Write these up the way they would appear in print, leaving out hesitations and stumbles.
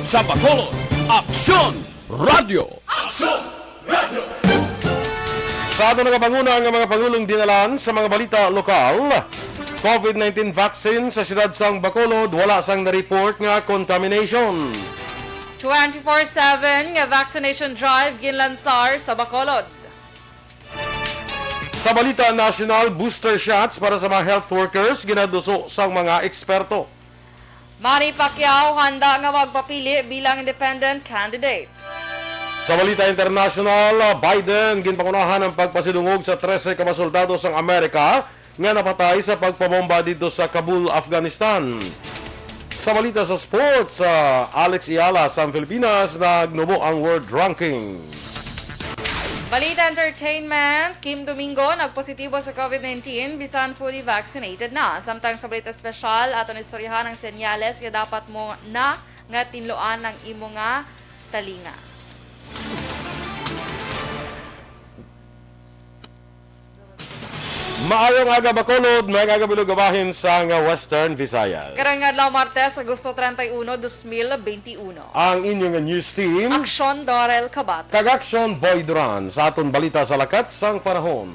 Sa Bacolod, Aksyon Radio! Sa ato nagapanguna ang mga Pangulong dinalan sa mga balita lokal, COVID-19 vaccine sa siyudad sang Bacolod, wala sang na-report nga contamination. 24/7 nga vaccination drive ginlansar sa Bacolod. Sa balita national, booster shots para sa mga health workers ginaduso sang mga eksperto. Manny Pacquiao handa nga magpapili bilang independent candidate. Sa balita international, Biden ginpangunahan ang pagpasidungog sa 13 ka mga soldado sang Amerika nga napatay sa pagpabomba dito sa Kabul, Afghanistan. Sa balita sa sports, Alex Ayala sa Pilipinas nagnubo ang world ranking. Balita entertainment, Kim Domingo nagpositibo sa COVID-19 bisan fully vaccinated na. Samtang sa balita special, aton istoryahan ang senyales nga dapat mo na nga tinloan ng imo nga talinga. Maayong aga Bacolod, may agabilog gabahin sa Western Visayas. Karang adlaw Martes, Agosto 31, 2021. Ang inyong news team, Aksyon, Dorel, Cabatu. Aksyon Boy Duran sa aton balita sa lakat sang panahon.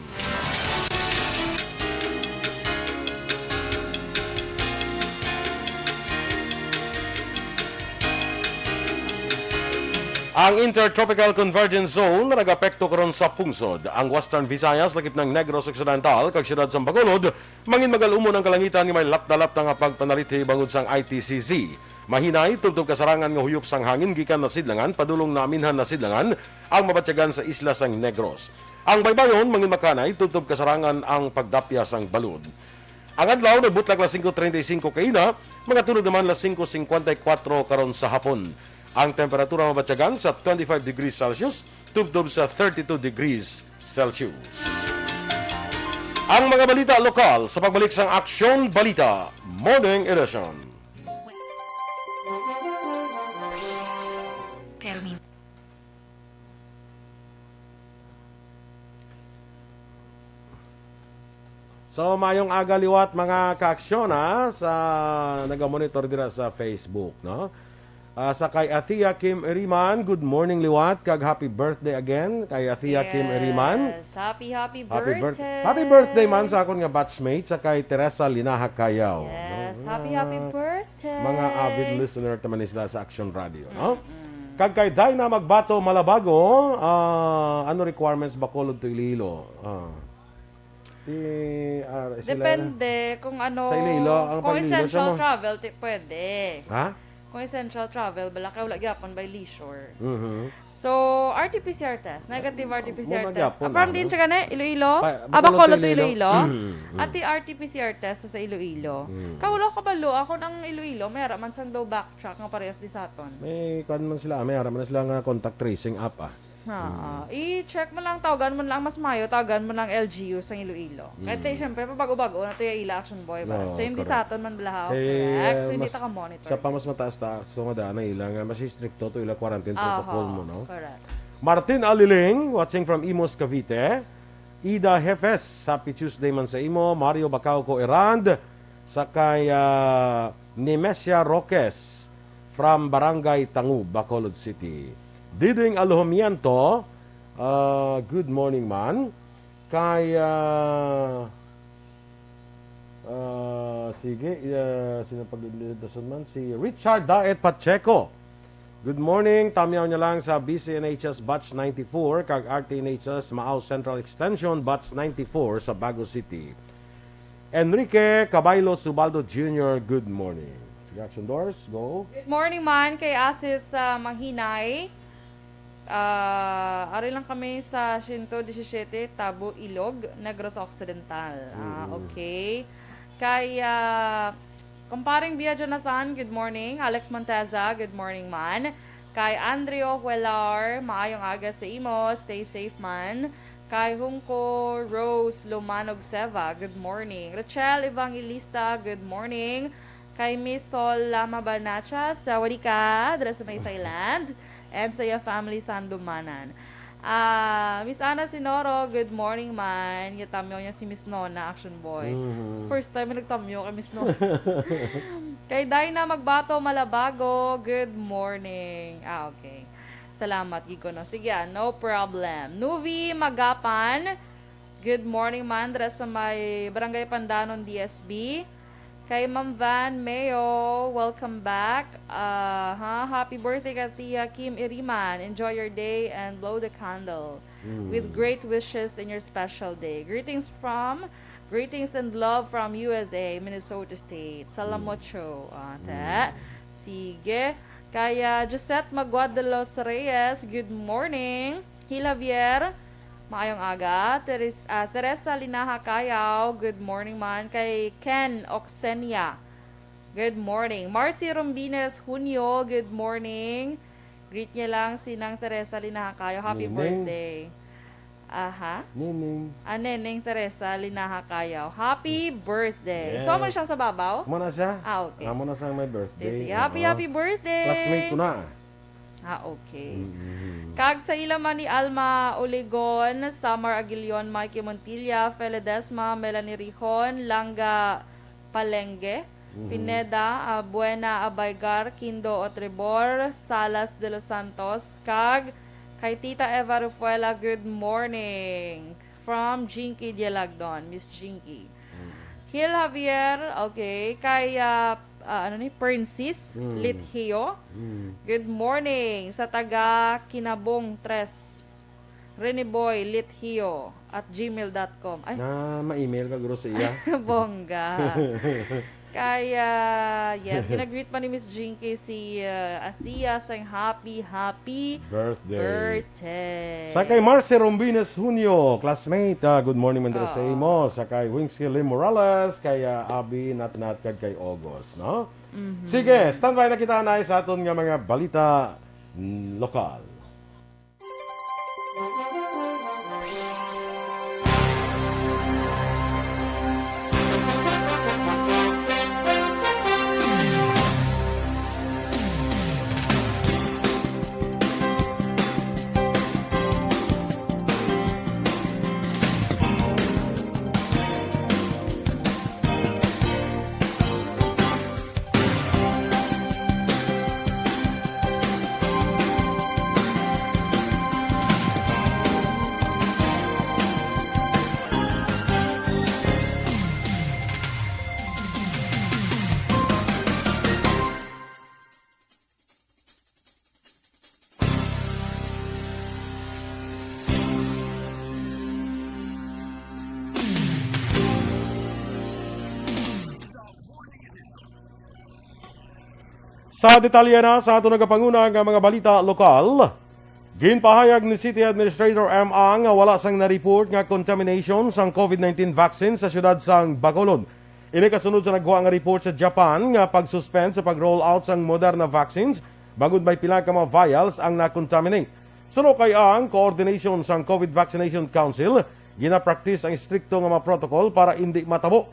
Ang Intertropical Convergence Zone nag-apekto karon sa pungsod. Ang Western Visayas, lakip ng Negros Occidental, kag siyudad sa Bacolod, mangin magalumon ang kalangitan nga may lap-dalap nga pagpanaliti bangod sang ITCZ. Mahinay, tubtob kasarangan nga huyop sang hangin gikan na sidlangan, padulong na aminhan na sidlangan, ang mabatyagan sa isla sang Negros. Ang baybayon, mangin makanay, tubtob kasarangan ang pagdapya sang balod. Ang adlaw, nagbutlag la 5:35 kaina, mga tulog naman la 5:54 karon sa hapon. Ang temperatura mabatyagan sa 25 degrees Celsius, tubtob sa 32 degrees Celsius. Ang mga balita lokal sa pagbalik sang Aksyon Balita Morning Edition. So, mayong aga liwat mga kaaksyon sa nagamonitor dira sa Facebook, no? Sa kay Athea Kim Eriman, good morning liwat, kag happy birthday again kay Athea Kim Eriman. Happy birthday. Happy birthday man sa akon nga batchmate sa kay Teresa Linaha Kayaw. Yes, happy birthday. Mga avid listener taman isla sa Action Radio, no? Kag kay Dayna Magbato Malabago, ano requirements Bacolod to Iloilo? Depende kung ano. Sa Iloilo, ang kung pag-Iloilo, essential siya mo- travel, pwede. Ha? Kung essential travel, bala ka wala gyapon by leisure. Mhm. So, RT-PCR test. Negative RT-PCR Muna test. gyapon, From ano? din siya gani, Iloilo? Bacolod Bacolod to to Iloilo? Mhm. At the RT-PCR test sa Iloilo. Kawala ka balo, ako ng Iloilo, may man sang daw backtrack nga parehas di saton. May kan man sila, may haraman na sila nga contact tracing app I-check mo lang, tawagan mo lang mas mayo, tawagan mo lang LGU sa Iloilo. Kahit siyempre, pabago-bago na ito yung ila action boy ba? No, Same di correct. sa aton man balahaw, Eh, correct? So, hindi mas- ta ka monitor. Sa pa mas mataas-taas, so madana ilang mas stricto to ila quarantine protocol mo, no? Correct. Martin Aliling, watching from Imos, Cavite. Ida Hefes, Happy Tuesday man sa imo. Mario Bacauco Erand, sakay Nemesia Roques from Barangay Tangu, Bacolod City. Diding Alhomiento, good morning man. Kay sige, sino pag-dason man? Si Richard Daet Pacheco. Good morning, tamyaw niya lang sa BCNHS Batch 94 kag RTNHS Maaw Central Extension Batch 94 sa Bago City. Enrique Cabaylo Subaldo Jr., good morning. Sige, action doors, go. Good morning man kay Asis Manghinay. Ari lang kami sa 117 Tabo Ilog, Negros Occidental. Okay. Kay Comparing Via Jonathan, good morning. Alex Monteza, good morning man. Kay Andrea Huelar, maayong aga sa imo, stay safe man. Kay Hungko Rose Lumanog Seva, good morning. Rachel Evangelista, good morning. Kay Miss Sol Lama Barnachas, sawadi ka, dira sa may Thailand. And sa iya family Sandumanan. Miss Ana Sinoro, good morning man. Yatamyo niya si Miss Nona, action boy. First time na nagtamyo kay Miss Nona. Kay Dayna Magbato Malabago, good morning. Okay. Salamat, Gigo. No? Sige, no problem. Nuvi Magapan, good morning man. Dres sa may Barangay Pandanon, DSB. Kay Ma'am Van Mayo, welcome back. Happy birthday ka Tia Kim Iriman. Enjoy your day and blow the candle. With great wishes in your special day. Greetings and love from USA, Minnesota State. Salamocho. Sige. Kaya Josette Maguadalos Reyes, good morning. Hilavier, maayong aga. Teresa Linaha Kayaw, good morning man. Kay Ken Oxenia, good morning. Marcy Rombines Junio, good morning. Greet niya lang si Nang Teresa Linaha Kayaw. Happy birthday. Nining. Neneng Teresa Linaha Kayaw. Happy birthday. So, mo siyang sa babaw? Muna siya. Okay. Muna siya may birthday. Happy birthday. Classmate ko na. Okay. Kag sa ilaman ni Alma Oligon, Summer Aguilion, Mikey Montilla, Feledesma, Melanie Rijon, Langga Palengge, Pineda, Buena Abaygar, Kindo Otribor, Salas de los Santos, kag kay Tita Eva Rufuela, good morning. From Jinky Dialagdon, Miss Jinky. Hil Javier, okay. Kay, Princess Lithio, good morning. Sa taga Kinabong 3, Reniboy Lithio at gmail.com. Ay, ma-email ka, guro sa iya. bongga. Kaya, yes, ginag-greet pa ni Miss Jinky si Atia sang happy birthday. Sa kay Marce Rombines Junio, classmate, good morning man sa imo. Sa kay Wingsky Lim Morales, kay Abi Natnat kag kay August, no? Sige, standby na kita na sa aton nga mga balita lokal. Sa detalye na sa ato nagapanguna nga mga balita lokal, ginpahayag ni City Administrator M. Ang nga wala sang na-report nga contamination sang COVID-19 vaccine sa syudad sang Bacolod. Ini kasunod sa nagwa nga report sa Japan nga pag-suspend sa pag-roll out sang Moderna vaccines bagod may pila ka mga vials ang na-contaminate. Suno kay ang coordination sang COVID Vaccination Council, gina-practice ang strikto nga mga protocol para hindi matabo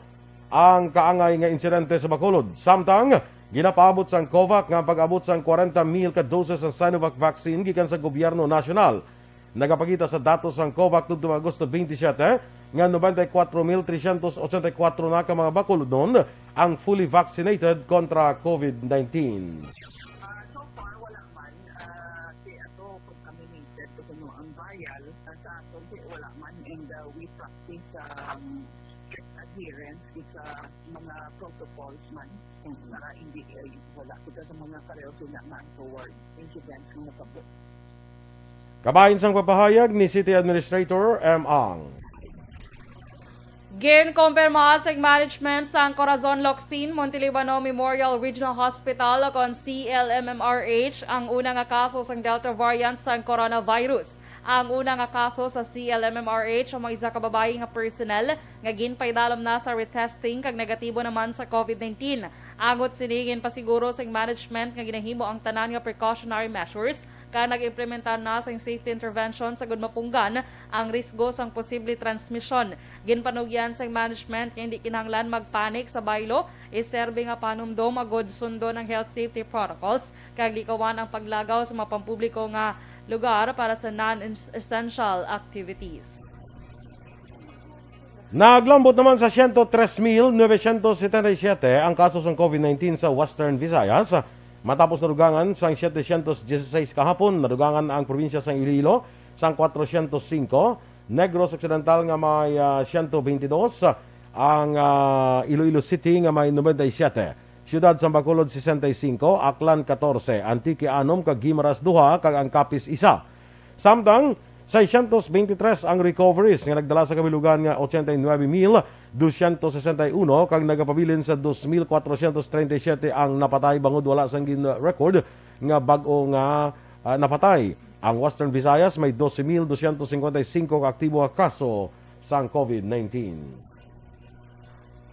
ang kaangay nga insidente sa Bacolod. Samtang ginapaabot sang COVAC nga pag-abot sang 40,000 ka doses sa Sinovac vaccine gikan sa gobyerno nasyonal. Nagapakita sa datos sang COVAC tungtong Agosto 27 nga 94,384 na ka mga Bacolodon ang fully vaccinated kontra COVID-19. So far, wala man. Ato contaminated kasi ang vial sa ato, wala man. And we practice adherence sa mga protocols man. Para hindi wala kita sa mga kareho sinaman toward incidents ng nakabot. Kabahin sang papahayag ni City Administrator M. Ang. Ginkumpirma sa management sa Corazon Locsin, Montelibano Memorial Regional Hospital kon CLMMRH ang unang nga kaso sa Delta variant sa coronavirus. Ang unang nga kaso sa CLMMRH ang mga isa ka babae nga personnel nga ginpaidalom na sa retesting kag negatibo naman sa COVID-19. Agot sinigin pasiguro sa management nga ginahimo ang tanan nga precautionary measures ka nag-implementar na sa safety intervention sa gudmapunggan ang risgo sang posible transmission. Ginpanugyan sa management nga hindi kinahanglan magpanik sa baylo, iserbe nga panumdom agod sundo ng health safety protocols kag likawan ang paglagaw sa mga pampubliko nga lugar para sa non-essential activities. Naglambot naman sa 103,977 ang kaso ng COVID-19 sa Western Visayas. Matapos nadugangan sa 716 kahapon, nadugangan ang probinsya sa Iloilo sa 405, Negros Occidental nga may 122, ang Iloilo City nga may 97, Siyudad sa Bacolod 65, Aklan 14, Antique 6, kag Guimaras 2, kag ang Capiz 1. Samtang 623 ang recoveries nga nagdala sa kabilugan nga 89,261 kag nagapabilin sa 2,437 ang napatay bangod wala sang record nga bag-o nga napatay. Ang Western Visayas may 12,255 ka aktibo nga kaso sang COVID-19.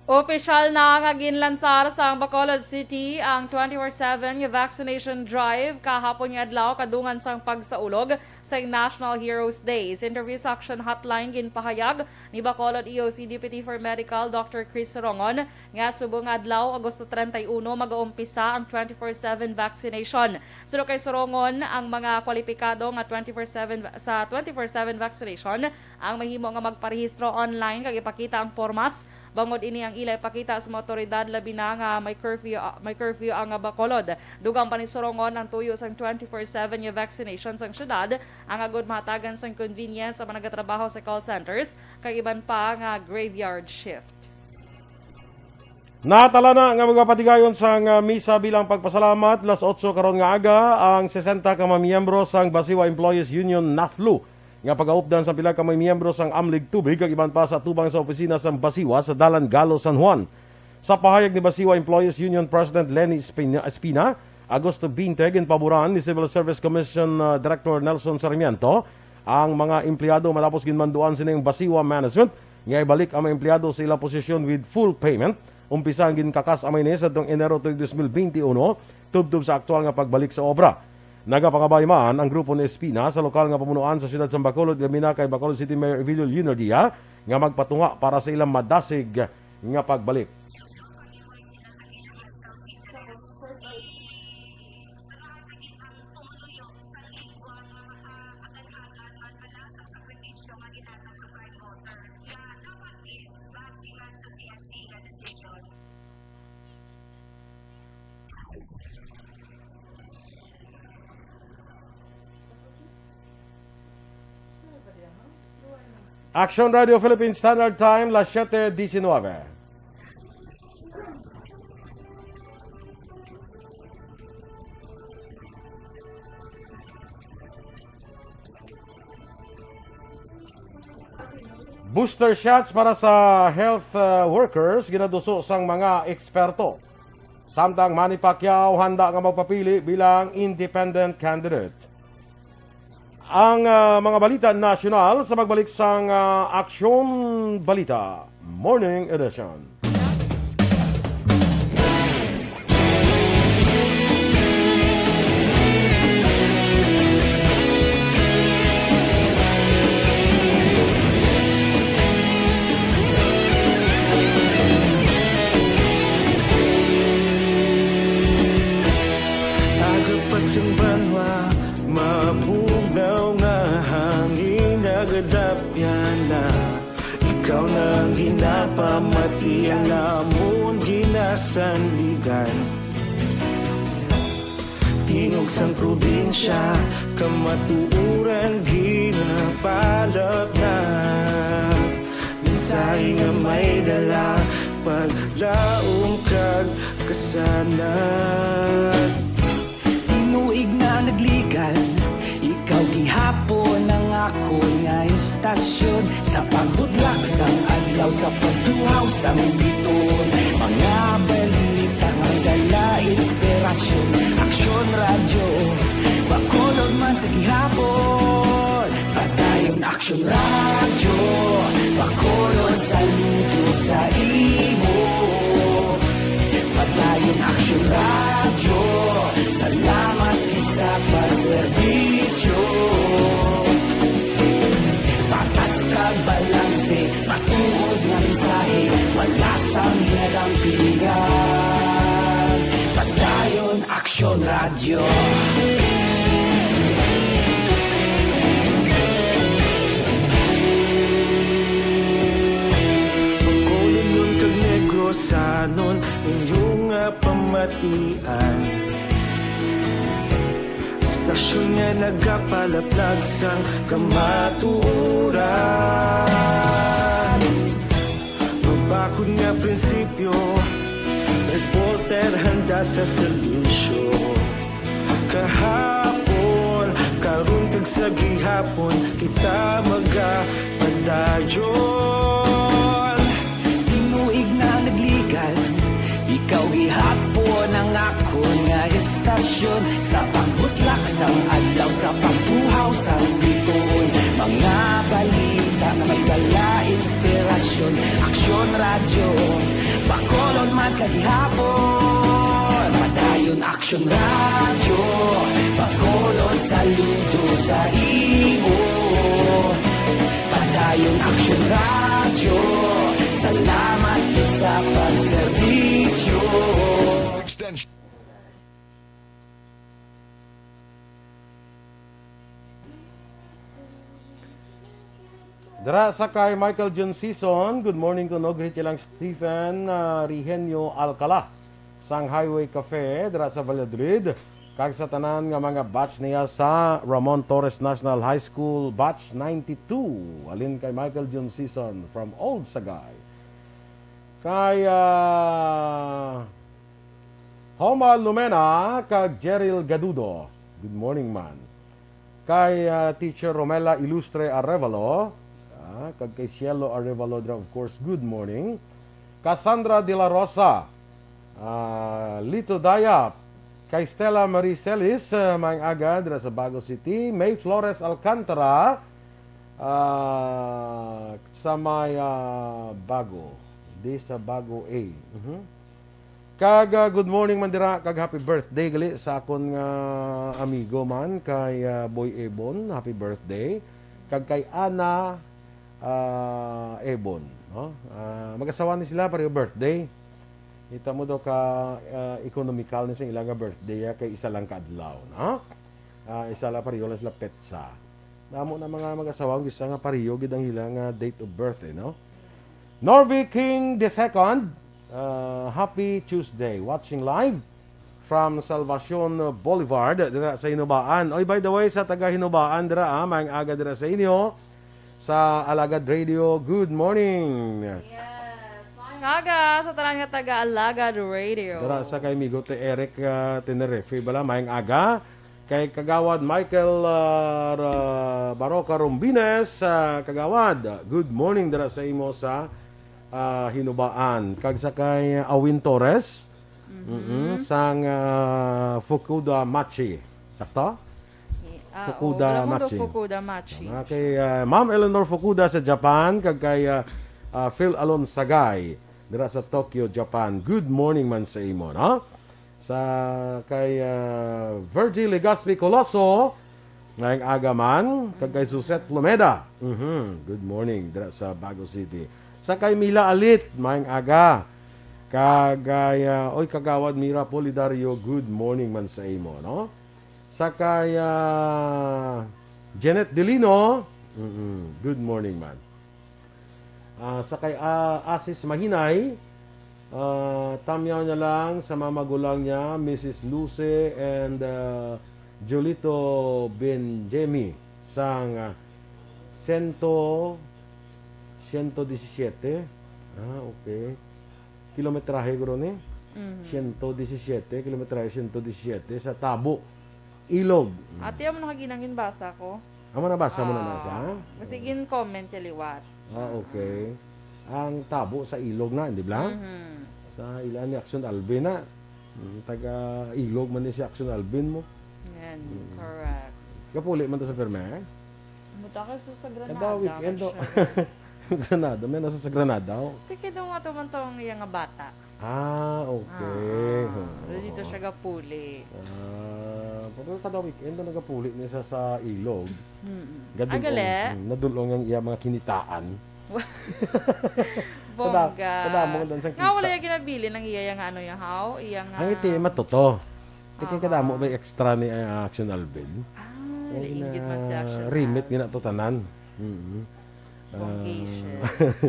Opisyal na nga ginlansar sa Bacolod City ang 24/7 vaccination drive kahapon nga adlaw kadungan sang pagsaulog sa National Heroes Days. Interview sa Aksyon hotline ginpahayag ni Bacolod EOC Deputy for Medical Dr. Chris Rongon nga subong adlaw Agosto 31 mag-uumpisa ang 24/7 vaccination. Suno kay Sorongon ang mga kwalipikado nga 24/7 sa 24/7 vaccination ang mahimo nga magparehistro online kag ipakita ang pormas bangod ini ang ilay pakita sa mga otoridad labi na nga may curfew ang Bacolod. Dugang pa ni Sorongon ang tuyo sang 24/7 nga vaccination sang syudad ang agud mahatagan sang convenience sa mga nagatrabaho sa call centers kay iban pa nga graveyard shift. Natala na nga mga patigayon sang misa bilang pagpasalamat las 8 karon nga aga ang 60 ka mga miyembro sang Basiwa Employees Union NAFLU nga pag-aupdan sa pila ka may miyembro sang Amlig Tubig kag iban pa sa tubang sa opisina sang Basiwa sa Dalan Galo, San Juan. Sa pahayag ni Basiwa Employees Union President Lenny Espina, Agosto 20 ginpaboran ni Civil Service Commission Director Nelson Sarmiento ang mga empleyado matapos ginmanduan sila yung Basiwa Management nga ibalik ang mga empleyado sa ilang posisyon with full payment. Umpisa ang ginkakas amay ni sa Enero 2021 tubtub sa aktual nga pagbalik sa obra. Nagapangabaymaan ang grupo ni Espina sa lokal nga pamunuan sa siyudad sa Bacolod gamina kay Bacolod City Mayor Evilio Lunardia nga magpatunga para sa ilang madasig nga pagbalik. Aksyon Radio Philippine Standard Time, las 7:19. Booster shots para sa health workers ginaduso sang mga eksperto. Samtang Manny Pacquiao handa nga magpapili bilang independent candidate. Ang mga balita nasyonal sa pagbalik sang Aksyon Balita Morning Edition. Agapasang banwa mabugaw nga hangin nagadapyan na ikaw nang ginapamati ang amon ginasandigan tingog sang probinsya kamatuuran ginapalap na minsay nga may dala paglaong kag kasanat tinuig na nagligan ikaw gihapon ang ako nga istasyon sa pagbudlak sang adlaw sa pagtuhaw sang biton mga balita nga dala inspirasyon Aksyon Radio Bacolod man sa gihapon padayon Aksyon Radio Bacolod saludo sa imo padayon Aksyon Radio salamat isa pagserbisyo patas ka balanse patuod nga mensahe wala sang hinadang pilihan padayon Aksyon Radio sanon inyong pamatian. Stasyon nga nagapalaplag sang kamaturan. Mabakod nga prinsipyo, reporter handa sa serbisyo. Kahapon, karun kag sa gihapon, kita magapadayon. Tinuig na nagligan, ikaw gihapon ang ako nga estasyon. Sa pagbutlak sang adlaw, sa pagtuhaw sang bituon, mga balita na may dala inspirasyon. Aksyon radyo, bakolon man sa gihapon. Padayon Aksyon radyo, bakolon saludo sa imo. Padayon Aksyon radyo, salamat sa pagserbisyo. Dara sa kay Michael John Season, good morning ko no, greet lang Stephen Rihenyo Alcala sang Highway Cafe, dara sa Valladolid. Kag sa tanan nga mga batch niya sa Ramon Torres National High School, batch 92. Alin kay Michael John Season from Old Sagay. Kay Homa Lumena, kag Jeril Gadudo, good morning man. Kay Teacher Romela Ilustre Arevalo, kag kay Cielo Arevalo, of course, good morning. Cassandra De La Rosa, Lito Dayap, kay Stella Marie Celis, maayong aga dira sa Bago City. May Flores Alcantara, sa may Bago, di sa Bago A. Kag good morning man dira, kag happy birthday gali sa akon nga amigo man kay Boy Ebon, happy birthday. Kag kay Ana Ebon, no? Mag-asawa ni sila pareho birthday. Ita mo daw ka economical ni sa ilang birthday kay isa lang ka adlaw, no? Isa lang pareho lang sila petsa. Namo na mga mag-asawa gisa nga pareho gid ang ilang date of birth, no? Norby King II, happy Tuesday, watching live from Salvacion Boulevard dira sa Hinubaan. Oy, by the way, sa taga Hinubaan dira, maayong aga dira sa inyo sa Alagad Radio. Good morning. Yes. Maayong aga sa tanan nga taga Alagad Radio. Dira sa kay Migo te Eric Tenerife bala, maayong aga. Kay Kagawad Michael Baroka Rombines, Kagawad, good morning dira sa imo sa Hinubaan. Kag sa kay Awin Torres, sang Fukuda Machi. Sakto? Fukuda Machi. Fukuda Machi. Kay Ma'am Eleanor Fukuda sa Japan, kag kay Phil Alon Sagay dira sa Tokyo, Japan. Good morning man sa imo, no? Sa kay Virgil Legaspi Coloso, ngayong aga man, kag kay Suset Plomeda. Good morning dira sa Bago City. Sa kay Mila Alit, ngayong aga. Kagay oy Kagawad Mira Polidario, good morning man sa imo, no? Sa kay Janet Delino, good morning man. Sa kay Asis Mahinay, tamyaw niya lang sa mga magulang niya, Mrs. Luce and Jolito Benjemi sang 117. Okay. Kilometrahe guro ni? 117, kilometrahe 117 sa Tabo, Ilog. Ate, mo nakaginangin basa ko. Amo na basa mo na nasa? Kasi gin comment ya liwat. Okay. Ang Tabo sa Ilog na, di ba? Sa ilan ni Aksyon Alvin na. Taga Ilog man ni si Aksyon Alvin mo. Yan, correct. Kapuli man to sa firme, eh? Muta ka sa Granada. Kada weekend do. Granada, may nasa sa Granada. Tiki daw nga tumantong iyang nga bata. Okay. Dito siya gapuli. Pero kada weekend na nagapuli niya sa Ilog. Agale? Nadulong ang iya mga kinitaan. Bongga. Kada mo doon sa kita. Nga wala yung ginabili ng iya yung ano yung how? Iyang Ang iti, matuto. Tiki kada mo may extra ni Aksyon Alvin. Liingit man si Aksyon. Remit nga to tanan. Bonggacious.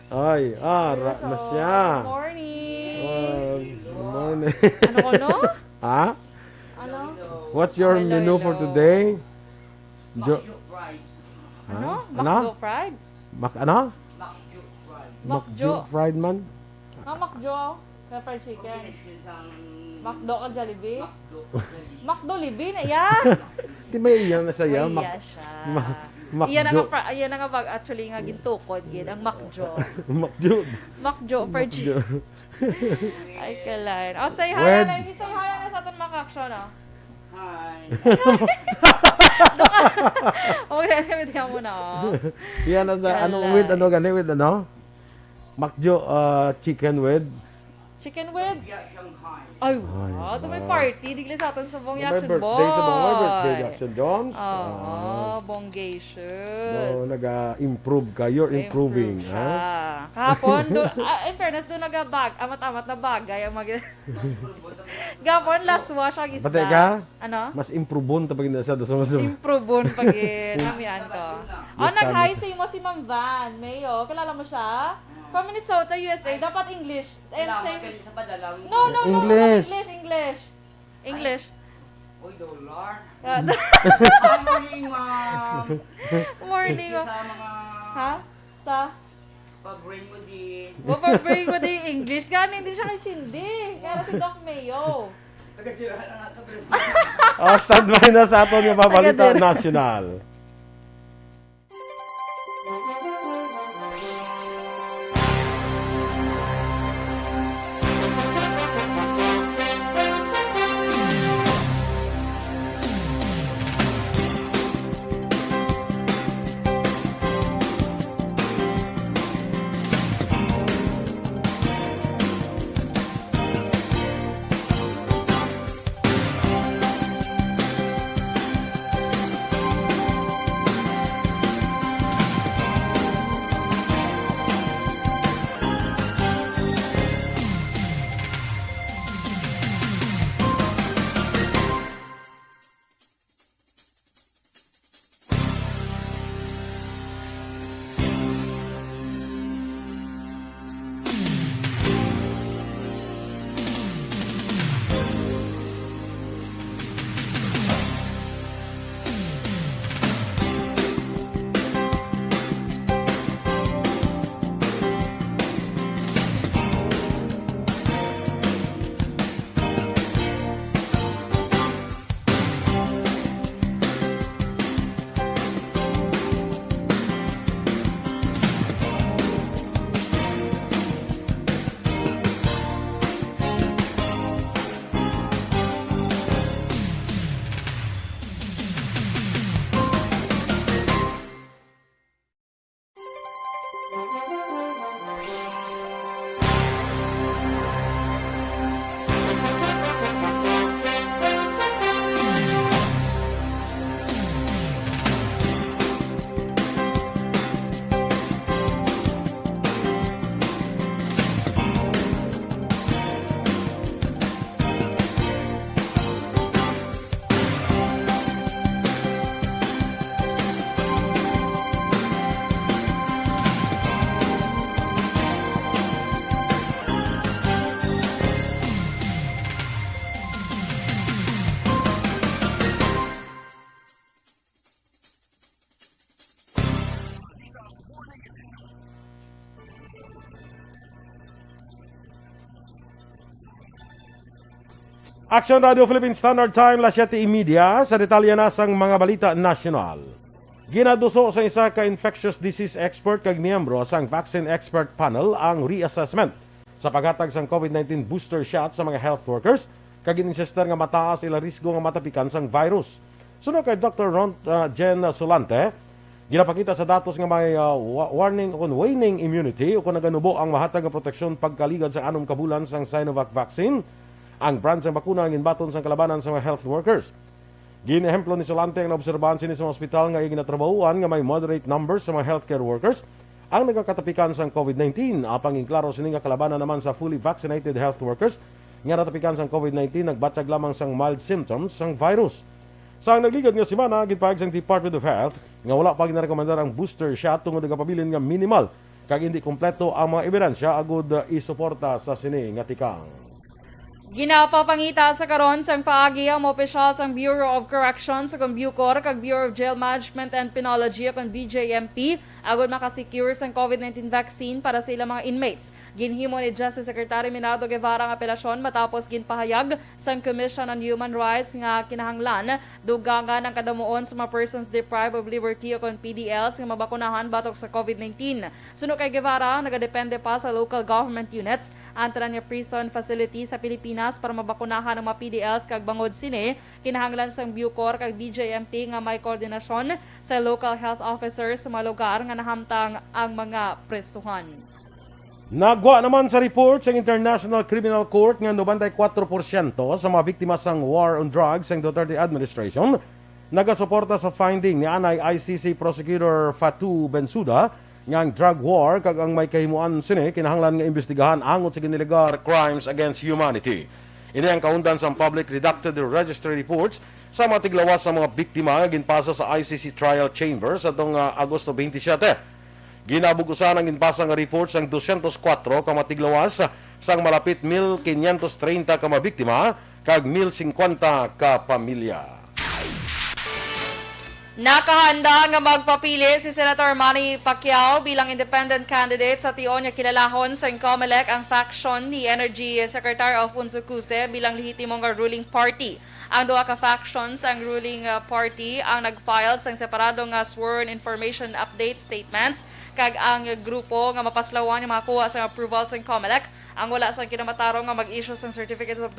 Ay, ra na siya. Morning. Good morning. Ano ko, no? Ha? Ano? What's your Hello, menu for hello. today? Ano? Ano? Macdo fried? Ano? Macjo. Fried man? Macjo. Kaya fried chicken. Macdo ka Jollibee? Macdo Libby na, yeah. Di ba iyan na siya? Iya siya. Macjo. Iyan na nga pag actually nga gintukod gid ang Macjo. Macjo. Macjo fried chicken. Ay kalain. Oh, say hi Wed. na. Say hi na sa aton mga aksyon, oh. Hi. Oh, kaya mo na, oh. Yan na sa, with Macjo chicken with Chicken with? Yeah, Shanghai. Ay, wow. Ito may party. Digli sa aton sa buong my action birthday sa mga boy. birthday Jackson Jones. Oo, bongacious. No, nag-improve ka. You're improving. Improve Ha? siya. Kahapon, in fairness, doon amat-amat na bagay ang mag... Gapon, last wash ang isda. Batay ka? Ano? Mas improve ta pag nasa sa mas. Improvon pag namian ko. Oh, Yes, nag-hi sa mo si Ma'am Van. Mayo, kilala mo siya? From Minnesota, USA. Dapat English. And Salamat say... kayo sa padalang. No, English. English. Uy, dollar. Ah, Good morning, ma'am. Morning. Sa mga Ha? Sa? pag-bring mo di. Mapabring mo din yung English. Gano'n, hindi siya kay Chindi. Kaya si Doc Mayo. Tagatirahan na sa Brazil. Standby na sa aton nga Balita Taga-dir. National. Aksyon Radio Philippine Standard Time, las 7:30 sa detalye na sang mga balita nasyonal. Ginaduso sa isa ka infectious disease expert kag miyembro sang vaccine expert panel ang reassessment sa paghatag sang COVID-19 booster shot sa mga health workers kag insister nga mataas ila risgo nga matapikan sang virus. Sunod kay Dr. Jen Solante, ginapakita sa datos nga may warning on waning immunity o kung naganubo ang mahatag nga proteksyon pagkaligad sa 6 kabulan sang Sinovac vaccine, ang brand sa bakuna ang inbaton sa kalabanan sa mga health workers. Ginehemplo ni Solante ang naobserbahan sini sa ospital nga ginatrabahuan nga may moderate numbers sa mga healthcare workers ang nagakatapikan sa COVID-19. Apang inklaro sini nga kalabanan naman sa fully vaccinated health workers nga natapikan sa COVID-19 nagbatsyag lamang sang mild symptoms sang virus. Sa nagligad nga semana, gipahig sang Department of Health nga wala pa ginarekomendar ang booster shot tungod nagapabilin nga minimal kag hindi kompleto ang mga ebidensya agud isuporta sa sini nga tikang. Ginapapangita sa karon sang paagi ang mga opisyal sang Bureau of Corrections sa Bucor kag Bureau of Jail Management and Penology kag BJMP agud makasecure sang COVID-19 vaccine para sa ilang mga inmates. Ginhimo ni Justice Secretary Minado Guevara ang apelasyon matapos ginpahayag sang Commission on Human Rights nga kinahanglan dugangan ang kadamuon sa mga persons deprived of liberty o PDLs nga mabakunahan batok sa COVID-19. Suno kay Guevara, nagadepende pa sa local government units ang tanan nga prison facility sa Pilipinas para mabakunahan ang mga PDLs kag bangod sini kinahanglan sang Bucor kag BJMP nga may koordinasyon sa local health officers sa mga lugar nga nahamtang ang mga presuhan. Nagwa naman sa report sa International Criminal Court nga 94% sa mga biktima sang war on drugs ng Duterte administration nagasuporta sa finding ni anay ICC prosecutor Fatou Bensouda nga ang drug war kag ang may kahimuan sini kinahanglan nga imbestigahan angot sa giniligar crimes against humanity. Ini ang kaundan sa public redacted registry reports sa mga tiglawas sa mga biktima nga ginpasa sa ICC trial chamber sa atong Agosto 27. Ginabugusan ang ginpasa nga reports ang 204 ka mga tiglawas sang malapit 1,530 ka mga biktima kag 1,050 ka pamilya. Nakahanda nga magpapili si Senator Manny Pacquiao bilang independent candidate sa tiyon nga kilalahon sa COMELEC ang faction ni Energy Secretary Alfonso Cuse bilang lehitimong ruling party. Ang duha ka factions ang ruling party ang nag-file sang separadong sworn information update statements kag ang grupo nga mapaslawan nga makakuha sa approval sa COMELEC ang wala sang kinamatarong nga mag-issue sang certificate of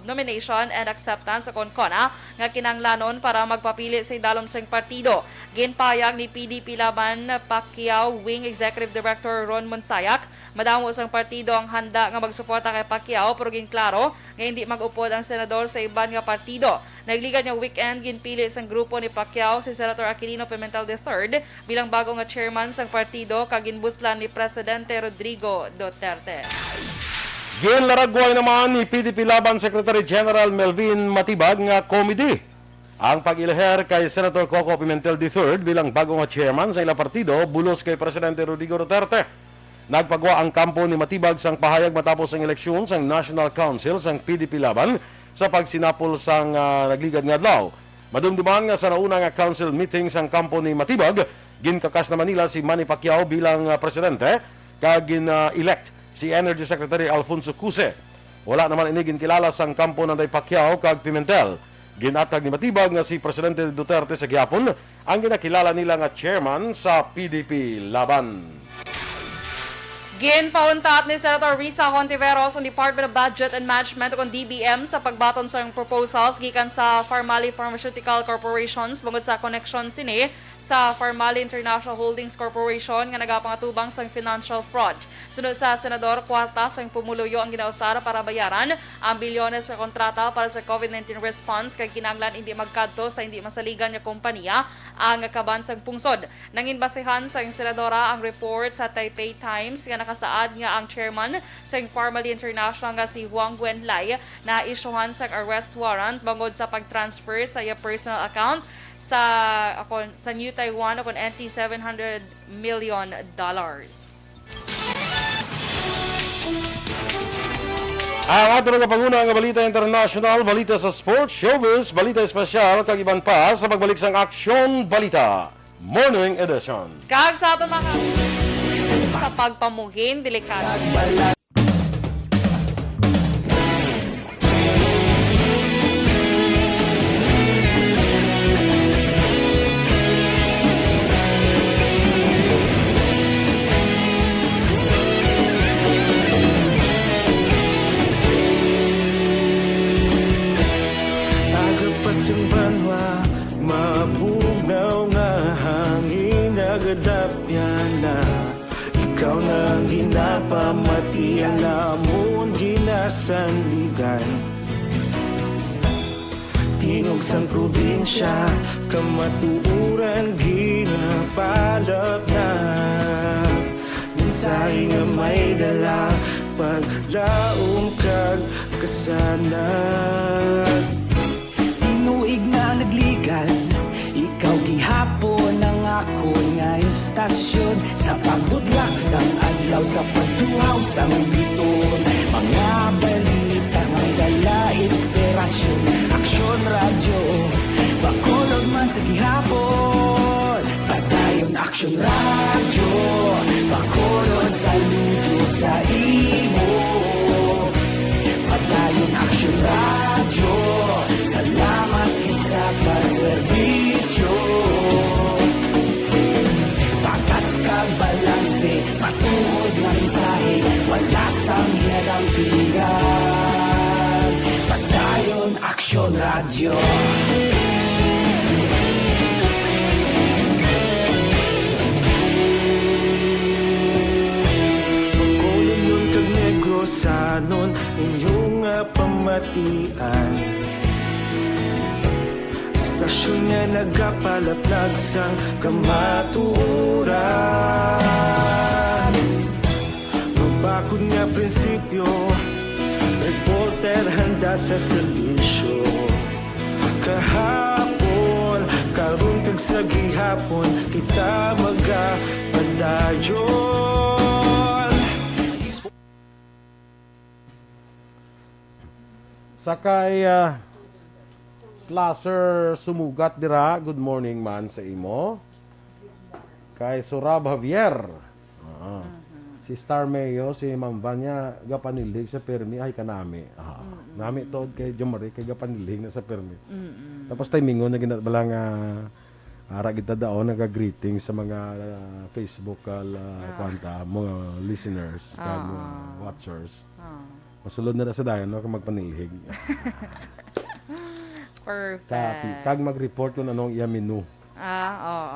nomination and acceptance sa konkona nga kinanglanon para magpapili sa idalom sang partido. Ginpayag ni PDP laban Pacquiao Wing Executive Director Ron Monsayak madamo sang partido ang handa nga magsuporta kay Pacquiao pero ginklaro nga hindi mag-upod ang senador sa iban nga partido. Nagligan nga weekend ginpili sang grupo ni Pacquiao si Senator Aquilino Pimentel III bilang bago nga chairman sang partido kag ginbuslan ni Presidente Rodrigo Duterte. Ginlaragway naman ni PDP Laban Secretary General Melvin Matibag nga committee ang pag-ilaher kay Senator Coco Pimentel III bilang bagong chairman sa ilang partido bulos kay Presidente Rodrigo Duterte. Nagpagwa ang kampo ni Matibag sang pahayag matapos ang eleksyon sang National Council sang PDP Laban sa pagsinapol sang nagligad nga adlaw. Madumduman nga sa nauna nga council meeting sang kampo ni Matibag, ginkakas na Manila si Manny Pacquiao bilang presidente kag gin-elect si Energy Secretary Alfonso Cuse. Wala naman ini ginkilala sang kampo ng Pacquiao kag Pimentel. Ginatag ni Matibag nga si Presidente Duterte sa gihapon ang ginakilala nila nga chairman sa PDP Laban. Ginpauntat ni Senator Risa Hontiveros ang Department of Budget and Management o DBM sa pagbaton sa proposals gikan sa Farmali Pharmaceutical Corporations bungod sa connection sini sa Farmali International Holdings Corporation nga nagapangatubang sa financial fraud. Sunod sa Senador, kwarta sa pumuluyo ang ginausara para bayaran ang bilyones sa kontrata para sa COVID-19 response kag kinahanglan hindi magkadto sa hindi masaligan nga kompanya ang kabansang pungsod. Nanginbasehan sa senadora ang report sa Taipei Times nga nakasaad nga ang chairman sa Farmali International nga si Huang Wenlai na isyuhan sa arrest warrant bangod sa pag-transfer sa iya personal account sa New Taiwan akong NT $700 million. Ang ato nga panguna nga balita international, balita sa sports, showbiz, balita espesyal, kag iban pa sa pagbalik sang Aksyon Balita Morning Edition. Kag sa aton mga sa pagpamuhin, delikado. Mabugaw nga hangin nagadapyan na ikaw nang ginapamatian namon ginasandigan tingog sang probinsya kamatuuran ginapalap na minsay nga may dala paglaom kag kasanag tinuig na nagligan ikaw gihapon ang ako nga istasyon sa pagbudlak sa Ilaw sa pagduhaw sa biton, mga balita, may dala inspirasyon. Aksyon radyo, bakulog man sa gihapon. Padayon Aksyon radyo, bakulog sa luto sa imo. Padayon Aksyon radyo, salamat isa pagserbisyo. Patas kag balanse, patuod na mensahe, wala sang hinadampingan. Padayon Aksyon radyo. Bakulong nun kag negrosanon, inyong pamatian. Stasyon nga nagapalaplag sang kamaturan. Mabakod nga prinsipyo, reporter handa sa serbisyo. Kahapon, karong kag sa gihapon, kita magapadayon. Sakay Slasher sumugat dira. Good morning man sa imo. Kay Surab Javier. Si Star Mayo, si Ma'am Vanya gapanilig sa permi ay kanami. Nami tod kay Jomari kay gapanilig na sa permi. Tapos timingon na ginatbala nga ara kita daon naga-greeting sa mga Facebook kwanta mga listeners kag watchers. Masulod na sa dayon no kag magpanilhig. Perfect. Kag mag-report kung anong iya menu.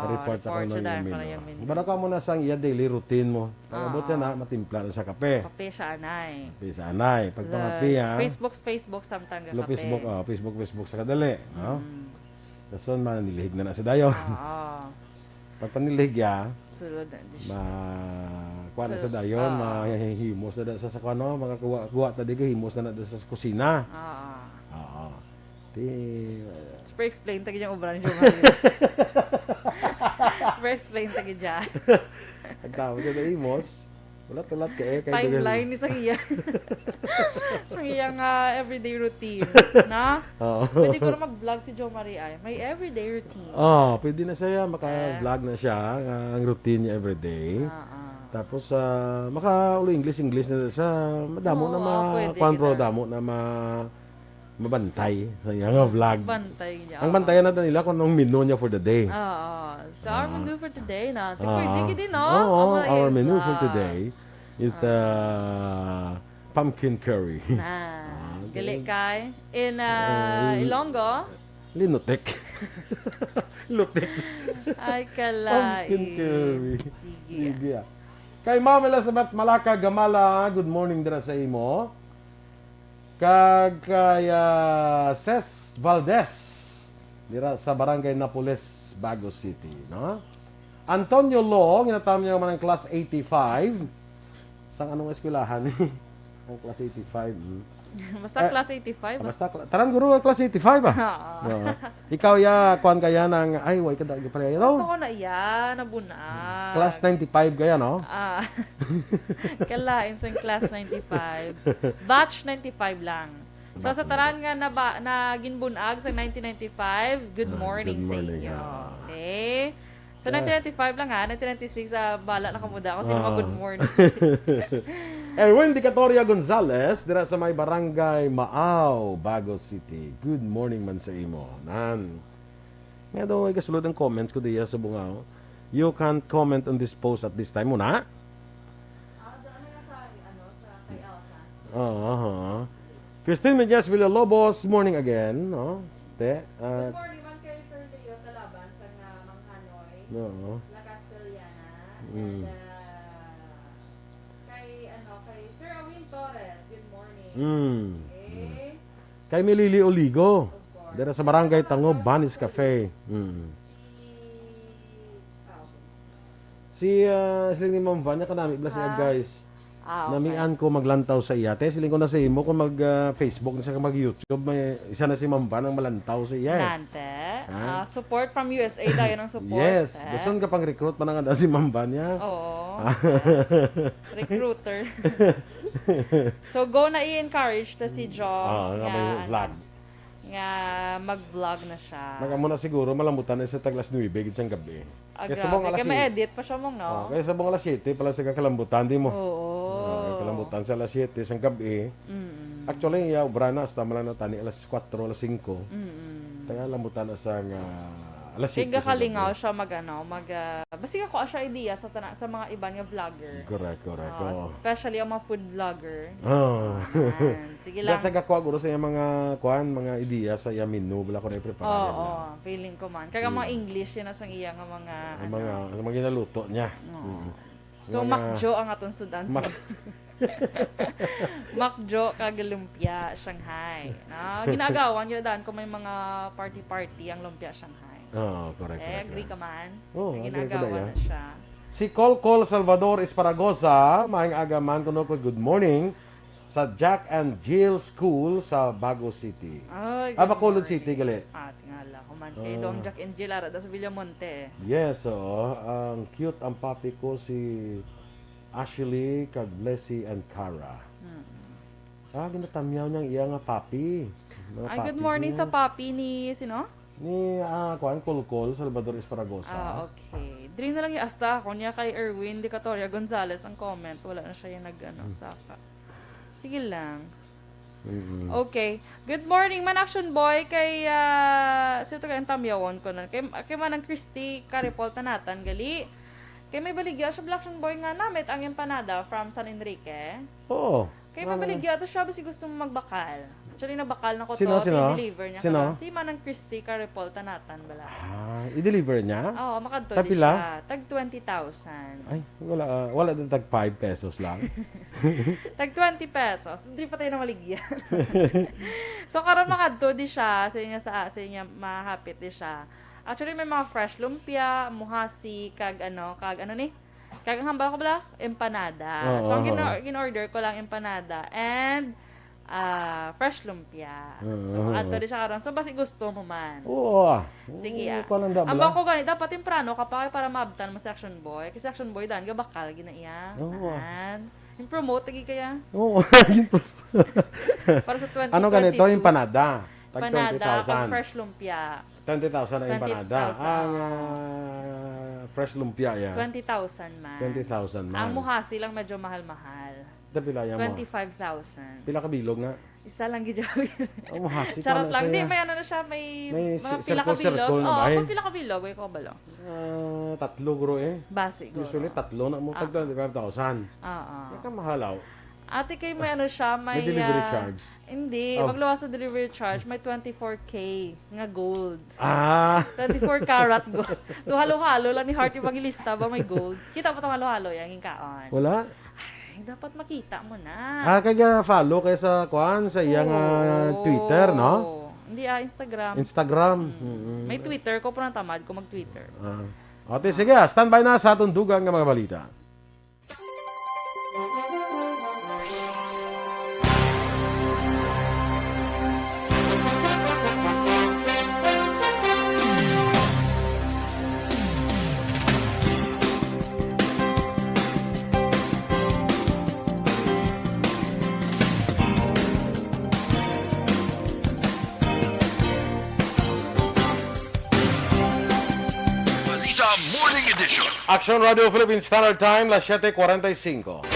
Report sa siya dahil menu. pala yung menu. Bala ka muna sa iya daily routine mo. Pagabot siya na, matimpla na sa kape. Kape siya, anay. Kape sa anay. Pag pangapi ha. Facebook samtang kape. Facebook sa kadali. Tapos manilihig na sa dayon. Pag panilihig ya, Sulod. kuha na sa dayon, mahihimos na sa sakano, mga kuha tadi ka, himos na sa kusina. Super explain tagi dyan obra ni Joe. Super explain tagi dyan. Pagtapos siya na himos, ulat-ulat ka Timeline ni Sangiya. Sangiya nga everyday routine. Na? Pwede ko na mag-vlog si Joe Marie ay. May everyday routine. Pwede na siya, maka-vlog na siya, ang routine niya everyday. Tapos, maka-ulo English na sa madamo na damo na mabantay sa nga vlog. Bantay niya. Ang bantayan natin nila kung anong menu niya for the day. So, our menu for today na. Pwede din, no? Our menu for today is pumpkin curry. Gali kay. In Ilonggo. Linutek. Lutek. Ay, kalai. Pumpkin curry. Sige. Kay Ma'am Elizabeth Malaka Gamala, good morning dira sa imo. Kag kay Ces Valdez dira sa Barangay Napoles, Bago City, no? Antonio Long, ginatam niya man ang class 85. Sang anong eskwelahan ni? Ang class 85. Basta class 85. Tarang guro class 85 Ikaw ya kuan kaya nang ay way kada pala ito. Ako na iya nabunag. Class 95 kaya no? Kalain sa class 95. Batch 95 lang. So sa taran nga na ginbunag sa 1995, good morning sa inyo. Okay? So 1995 lang ha, 1996 bala na kamuda ako sino good morning. Erwin Dicatoria Gonzales dira sa may Barangay Maaw, Bago City. Good morning man sa imo. Nan. Nga daw ay kasulod ang comments ko diya sa bungaw. You can't comment on this post at this time muna. Christine Medias Villalobos, morning again, no? Te. Good morning man kay Thursday yo kalaban sa Mang Hanoy. No. La Castellana. And kay Sir Awin Torres, good morning. Okay. Kay Milili Oligo. Dira sa Barangay Tango, Banis Cafe. Si siling ni Ma'am Vanya kanami bless niya guys. Okay. Namian ko maglantaw sa iya. Te siling ko na sa imo kung mag Facebook na sa mag YouTube, may isa na si Ma'am Van ang malantaw sa iya. Nante. Support from USA dayon ang support. Yes. Gusto ka pang recruit pa na nga si Ma'am Vanya. Oo. Recruiter. So, go na i-encourage to si Joms nga may vlog. nga mag-vlog na siya. Magamo na siguro, malambutan na sa taglas 9, gid sang gabi. Kaysa bong Grabe. alas Kaya ma-edit pa siya mong, no? Kaya sa bong alas 7, pala sa kakalambutan, di mo. Oo. Kalambutan sa alas 7, sang gabi. Actually, obra na, hasta malang na tani alas 4, alas 5. Kaya lambutan na sa alas 7. Kaya kalingaw siya basta ko siya idea sa mga iba nga vlogger. Correct. Especially ang mga food vlogger. Yan. Sige lang. Sa gakuha guro sa iyang mga ideya sa iyang menu, wala ko na i-prepare. Oo, feeling ko man. Kaya mga English yun ang iya nga mga mga ginaluto niya. So, makjo ang atong sudan. Makjo kag lumpia Shanghai. Ginagawan yun daan kung may mga party ang lumpia Shanghai. Correct. Agree ka man? Agree ko Ginagawa na na siya. Si Colcol Salvador Esparagosa, maayong agaman kuno ko good morning sa Jack and Jill School sa Bago City. Ay, Bacolod City gali. Tingala ko man kay Dong Jack and Jill ara sa Villamonte. Yes, ang cute ang papi ko si Ashley, kag Blessy and Cara. Ginatamyaw niyang iya nga papi. Good morning sa papi ni sino? Ni Colcol Salvador Esparagosa. Okay. Dream na lang yung asta ako niya kay Erwin de Catoria Gonzalez ang comment. Wala na siya yung saka. Sige lang. Okay. Good morning man Aksyon Boy kay sito kay tamyawon ko na. Kay manang Christy Caripol tanatan gali. Kay may baligya siya Aksyon Boy nga namit ang empanada from San Enrique. Oo. Kay may baligya to siya basi gusto mo magbakal. Actually, nabakal na ko Sino? i-deliver niya. Sino? Si Manang Christy Caripol Tanatan bala. I-deliver niya? Oo, makadto di Tapila? siya. Tag 20,000. Ay, wala din tag 5 pesos lang. Tag 20 pesos. Hindi pa tayo na maligyan. So, karon makadto di siya. Sa inyo mahapit di siya. Actually, may mga fresh lumpia, muhasi, kag ni? Kag ang hambal ko bala? Empanada. So, ang gin-order ko lang empanada. And, fresh lumpia. Ato di siya karon. So, basi gusto mo man. Oo. Sige Ang bako gani, dapat temprano kapag para maabtan mo sa Action Boy. Kasi Action Boy dan, gabakal, ginaiya. Yung promote, lagi kaya. Oo. Para sa 2022. Ano ganito, empanada? Tag Panada, pag 20,000. fresh lumpia. 20,000 ang empanada. 20,000. Ang fresh lumpia yan. 20,000 man. 20,000 man. Ang muhasi lang medyo mahal-mahal. Pilaya mo. 25,000. Pila ka bilog na? Isa lang gijawi. Ang muhasi. Charot lang. Di, may ano na siya, may mga pila ka bilog. circle na Oo, ba? pag pila ka bilog, may ko balo. 3 guro eh. Basi, go. Usually 3 na mo tag 25,000. Oo. Kaya mahalaw. Ate kay may ano siya, may delivery charge? Hindi, magluwas sa delivery charge, may 24K nga gold. 24 karat gold. Halo-halo lang ni Heart yung pangilista ba may gold. Kita pa itong halo-halo yung kaon. Wala? Ay, dapat makita mo na. Kaya follow kay sa sa iyang Twitter, no? Hindi, Instagram. Instagram. May Twitter ko, pero tamad ko mag-Twitter. Okay, sige. Standby na sa atong dugang nga mga balita. Balita Morning Edition. Aksyon Radio Philippines Standard Time, las 7:45.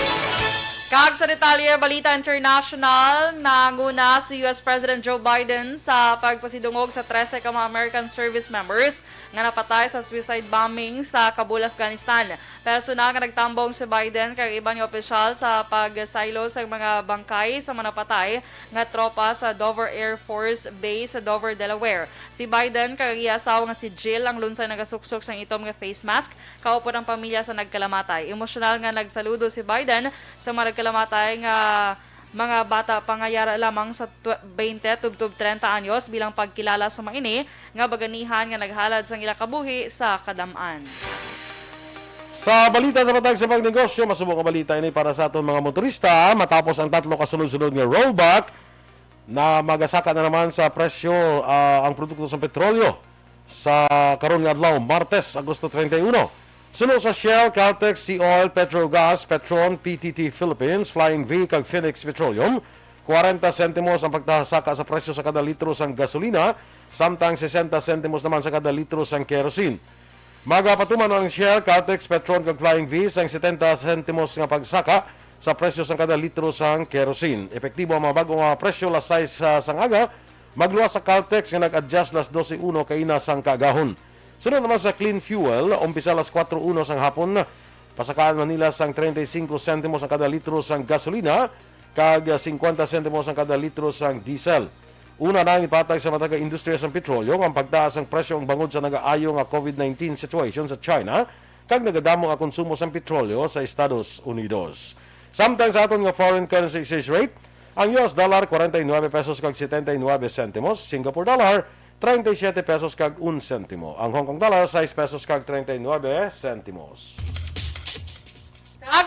Kag sa detalye, Balita International, nanguna si US President Joe Biden sa pagpasidungog sa 13 ka mga American service members nga napatay sa suicide bombing sa Kabul, Afghanistan. Personal nga nagtambong si Biden kag ibang opisyal sa pagsaylo sa mga bangkay sa mga napatay nga tropa sa Dover Air Force Base sa Dover, Delaware. Si Biden kag iya asawa nga si Jill ang lunsay nagasuksok sa itom nga face mask kaupo ng pamilya sa nagkalamatay. Emosyonal nga nagsaludo si Biden sa mga nagkalamatay nga mga bata pangayara lamang sa 20 tubtub 30 anyos bilang pagkilala sa maini nga baganihan nga naghalad sang ila kabuhi sa kadam-an. Sa balita sa patag sa pagnegosyo, masubok ang balita ini para sa aton mga motorista matapos ang 3 kasunod-sunod nga rollback na magasaka na naman sa presyo ang produkto sa petrolyo sa karon nga adlaw Martes, Agosto 31. Sunod sa Shell, Caltex, Sea Oil, Petrogas, Petron, PTT Philippines, Flying V, kag Phoenix Petroleum, 40 sentimos ang pagtasaka sa presyo sa kada litro sang gasolina, samtang 60 sentimos naman sa kada litro sang kerosene. Magapatuman ang Shell, Caltex, Petron, kag Flying V sang 70 sentimos nga pagsaka sa presyo sang kada litro sang kerosene. Epektibo ang mga bagong presyo las 6 sang aga, magluwas sa Caltex nga nag-adjust las 12.1 kaina sang kagahon. Sunod naman sa clean fuel, umpisa las 4.1 sang hapon, pasakaan Manila sang 35 sentimos ang kada litro sang gasolina, kag 50 sentimos ang kada litro sang diesel. Una na ipatay sa mataga industriya sang petrolyo ang pagtaas ang presyo ang bangod sa nagaayo nga COVID-19 situation sa China, kag nagadamo ang konsumo sang petrolyo sa Estados Unidos. Samtang sa aton nga foreign currency exchange rate, ang US dollar 49 pesos kag 79 sentimos, Singapore dollar 37 pesos kag 1 sentimo. Ang Hong Kong dollar 6 pesos kag 39 sentimos.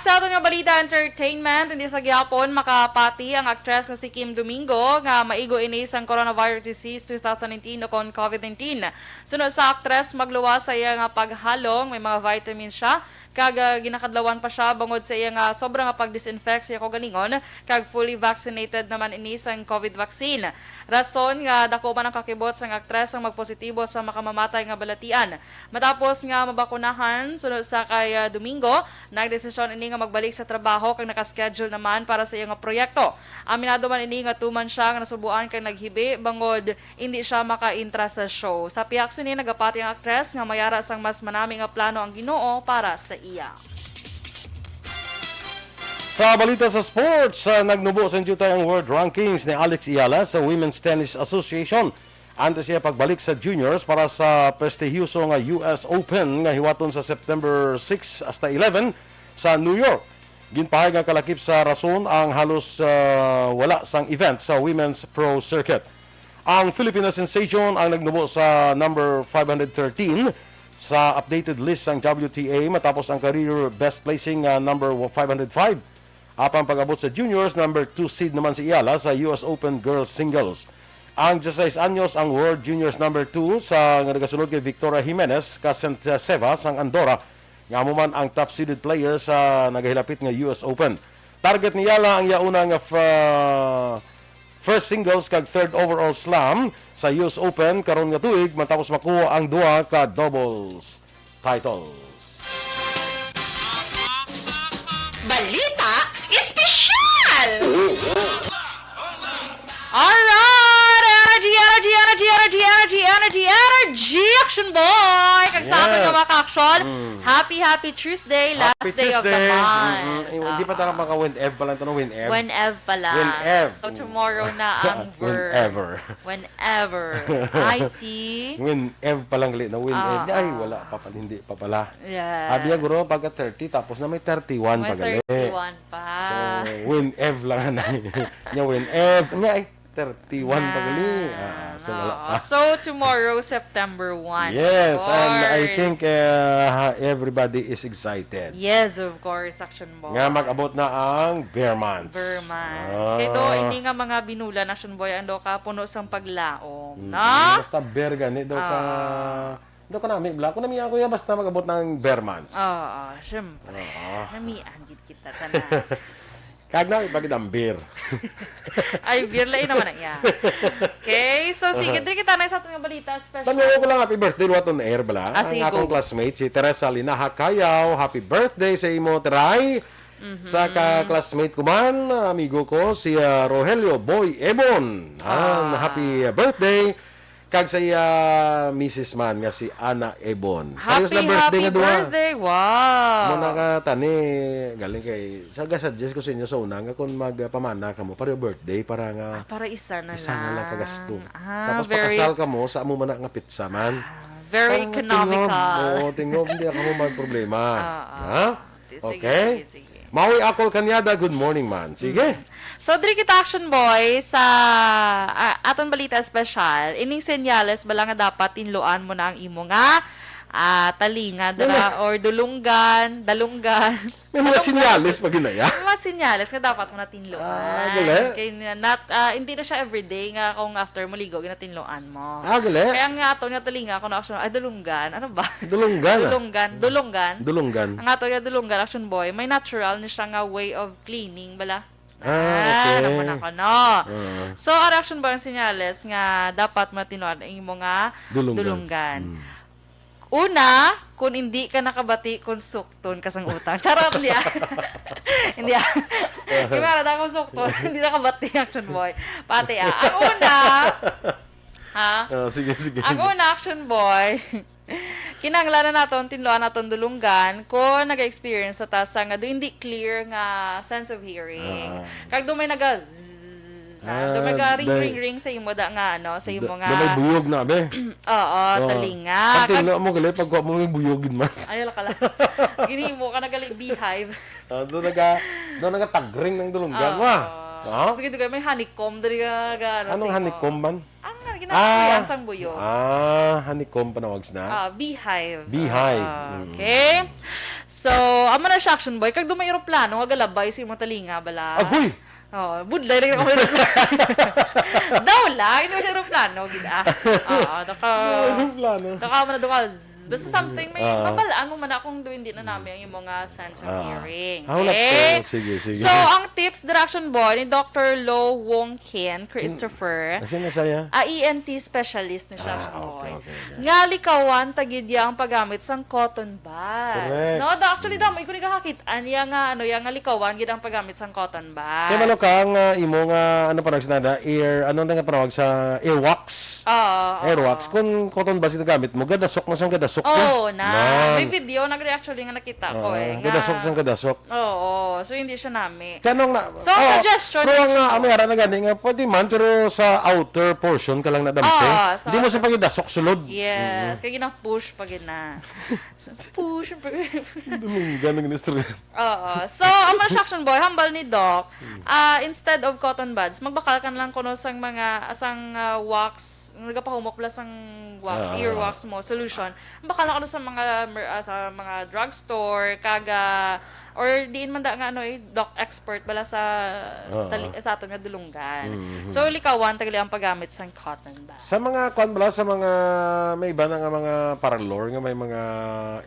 Sa aton nga balita entertainment, hindi sa gyapon makapati ang actress nga si Kim Domingo nga maigo ini sang coronavirus disease 2019 o kon COVID-19. Sunod sa actress magluwas sa iya nga paghalong, may mga vitamins siya, kag ginakadlawan pa siya bangod sa iya nga sobrang nga pag-disinfect siya ko ganingon, kag fully vaccinated naman ini sang COVID vaccine. Rason nga dako man ang kakibot sang actress ang magpositibo sa makamamatay nga balatian. Matapos nga mabakunahan sunod sa kay Domingo, nagdesisyon ini nga magbalik sa trabaho kag naka-schedule naman para sa iyang proyekto. Aminado man ini nga tuman siya nga nasubuan kag naghibi bangod hindi siya maka-intra sa show. Sa piyak sini nagapati ang actress nga mayara sang mas manami nga plano ang Ginoo para sa iya. Sa balita sa sports, nagnubo sa jutay ang world rankings ni Alex Iyala sa Women's Tennis Association. Antes siya pagbalik sa juniors para sa prestihyoso nga US Open nga hiwaton sa September 6 hasta 11 sa New York. Ginpahayag nga kalakip sa rason ang halos wala sang event sa Women's Pro Circuit. Ang Filipino sensation ang nagnubo sa number 513 sa updated list ng WTA matapos ang career best placing number 505. Apang pag-abot sa juniors, number 2 seed naman si Iyala sa US Open Girls Singles. Ang 16 anyos ang World Juniors number 2 sa nga nagasulod kay Victoria Jimenez ka St. Sebas ang Andorra. Nga mo man ang top seeded player sa nagahilapit nga US Open. Target ni Iyala ang yauna nga first singles kag third overall slam sa US Open karon nga tuig matapos makuha ang duha ka doubles titles. Balita espesyal! Alright! Energy! Action boy! Kag sa atin Yes. nga mga action, happy Tuesday, last Happy day of the Tuesday. month. Hindi pa tayo maka-whenever pa lang ito. Whenever. Whenever pala. Whenever. So tomorrow na ang verb. Whenever. Whenever. I see. Whenever pa lang lit na whenever. Ah, Ay, wala pa pala. Hindi pa pala. Yes. Sabi niya, guro, pagka 30, tapos na may 31 May pa gali. 31 pa. So, whenever lang na. Niya, whenever. Niya, ay, 31 pa gali. So, wala pa. So tomorrow, September 1. Yes, of and I course. think everybody is excited. Yes, of course, Action Boy. Nga mag-abot na ang Bear Months. Burmans. Kaya ito, hindi nga mga binula na Action Boy, ando ka puno sang paglaom. Mm, Na? Basta bear gani, daw ka... Daw ka namin, bla ko namiya ko yan, basta mag-abot ng Bear Months. Oo, syempre. Namian gid kita tanan. Kag na, bakit ang beer? Ay, beer lain naman na iya. Okay, so sige, dili kita na sa atong balita special. Tanong ko lang, happy birthday, what on air bala? Sige, Ang akong go. classmate, si Teresa Linaha Kayaw, happy birthday sa imo, Teray. Sa ka-classmate ko man, amigo ko, si Rogelio Boy Ebon. Happy birthday. Kag sa Mrs. Man nga si Ana Ebon. Ayos na Happy nga duha. birthday. Wow. Mo nakatani, galing kay, suggest ko sa inyo sa una, nga kung magpamana ka mo, para birthday, para nga, Para isa na isa lang. nga lang kagasto. Ah, Tapos pakasal ka mo, sa mo man nga pizza man. very Parang economical. Tingob, hindi ako mo problema. Ha? Sige, Okay? sige. Maui Akol Kanyada, good morning man. Sige. So, diri kita Action Boy sa aton balita special. Ining senyales bala nga dapat tinluan mo na ang imo nga talinga, or dalunggan. May mga sinyalis pag ginaya. Mga sinyales nga dapat mo natinloan. gali. Hindi na siya everyday nga kung after mo ligo, ginatinloan mo. Gali. Kaya nga ato nga talinga ako na action, dalunggan. Ano ba? Dulunggan. Dulunggan. Ang ato nga dulunggan, action boy, may natural na siya nga way of cleaning, bala? Okay. Ano mo na ko, no? So, ang action boy, ang sinyales nga dapat matinloan ang mga dulunggan. Una, kung hindi ka nakabati, kung sukton ka sang utang. Charot, hindi hindi Kimara na kung sukton, hindi nakabati, action boy. Pati Ang una, Sige. ang una, action boy, kinanglanan naton, tinloan naton dulunggan, kung nag-experience sa tasa nga do hindi clear nga sense of hearing. Kag do may do may ring sa imo da nga sa imo nga. May buyog na be. Oo, talinga. Pag mo gali pag mo may buyogin man. Ay la kala. Ginhimo ka nagali beehive. Do naga tagring ng dulunggan wa. Sige dugay may honeycomb diri ga Anong honeycomb man? Ang ginagawa sang buyo. Honeycomb panawags na. Beehive. Okay. So, amo na siya action boy kag do may eroplano nga galabay sa imo talinga bala. Agoy. Budlay rin ako daw lang, hindi mo siya aeroplano, gida. Daka mo na doon basta something, may mabalaan mo man akong doon din na namin yung mga sense of hearing. Okay? Sige. So, ang tips, direction boy, ni Dr. Lo Wong Ken Christopher, Kasi na saya. ENT specialist ni siya, boy. Okay. Nga likawan, tagidya ang paggamit sang cotton buds. Correct. No, actually, damo, ikaw ni kakakitaan, yang nga likawan, gid ang paggamit sang cotton buds. Kaya malo ka ang imo nga ano parang sinada ano nga panawag sa earwax. Airwax. Kung cotton buds ito gamit mo, gadasok na sang gadasok. May video, actually nga nakita ko Gadasok sang gadasok. Oo, so hindi siya nami. Kanong na. So, suggestion. Pero ang ara na gani nga pwede man pero sa outer portion ka lang nadamte. Hindi mo sa pagidasok sulod. Yes, kaya gina-push pag ina. Push. Ganun istorya. So, ang mga action boy, hambal ni Doc, instead of cotton buds, magbakal ka na lang kuno sang mga wax, nagapahumok pala sang earwax mo solution. Baka na sa mga drugstore kaga or diin man da nga doc expert bala sa aton nga dulunggan. So likawan tagali ang paggamit sang cotton buds. Sa mga sa mga may iba na nga mga parlor nga may mga